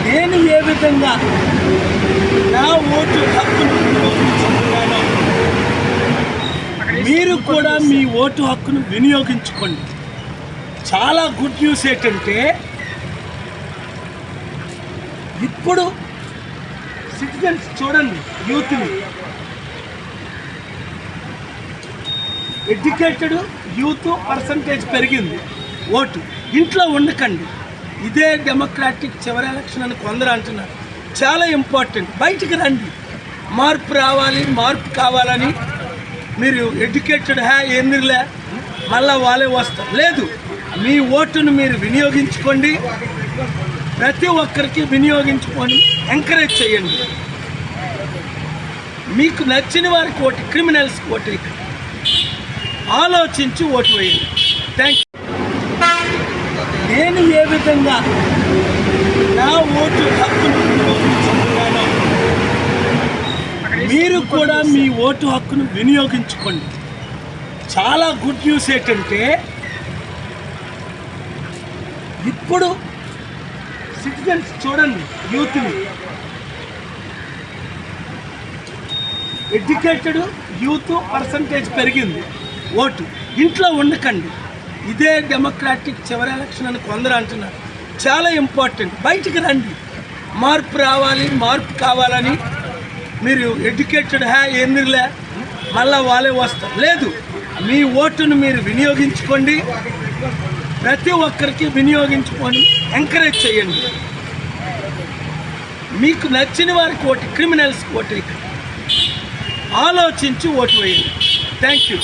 నేను ఏ విధంగా నా ఓటు హక్కును వినియోగించుకున్నానో మీరు కూడా మీ ఓటు హక్కును వినియోగించుకోండి. చాలా గుడ్ న్యూస్ ఏంటంటే ఇప్పుడు సిటిజన్స్ చూడండి, యూత్ని, ఎడ్యుకేటెడ్ యూత్ పర్సంటేజ్ పెరిగింది. ఓటు ఇంట్లో ఉండకండి, ఇదే డెమోక్రాటిక్ చివరి ఎలక్షన్ అని కొందరు అంటున్నారు. చాలా ఇంపార్టెంట్, బయటికి రండి. మార్పు రావాలి, మార్పు కావాలని మీరు ఎడ్యుకేటెడ్ ఎందుకులే మళ్ళా వాళ్ళే వస్తారు, లేదు, మీ ఓటును మీరు వినియోగించుకోండి. ప్రతి ఒక్కరికి వినియోగించుకొని ఎంకరేజ్ చేయండి. మీకు నచ్చిన వారికి ఓటు, క్రిమినల్స్కి ఓటు వేయండి. ఆలోచించి ఓటు వేయండి. Thank you. నేను ఏ విధంగా నా ఓటు హక్కును వినియోగించుకున్నానో మీరు కూడా మీ ఓటు హక్కును వినియోగించుకోండి. చాలా గుడ్ న్యూస్ ఏంటంటే ఇప్పుడు సిటిజన్స్ చూడండి, యూత్ని, ఎడ్యుకేటెడ్ యూత్ పర్సంటేజ్ పెరిగింది. ఓటు ఇంట్లో ఉండకండి, ఇదే డెమోక్రాటిక్ చివరి ఎలక్షన్ అని కొందరు అంటున్నారు. చాలా ఇంపార్టెంట్, బయటికి రండి. మార్పు రావాలి, మార్పు కావాలని మీరు ఎడ్యుకేటెడ్ ఎందుకులే మళ్ళా వాళ్ళే వస్తారు, లేదు, మీ ఓటును మీరు వినియోగించుకోండి. ప్రతి ఒక్కరికి వినియోగించుకొని ఎంకరేజ్ చేయండి. మీకు నచ్చిన వారికి ఓటు, క్రిమినల్స్కి ఓటు వేయండి. ఆలోచించి ఓటు వేయండి. Thank you.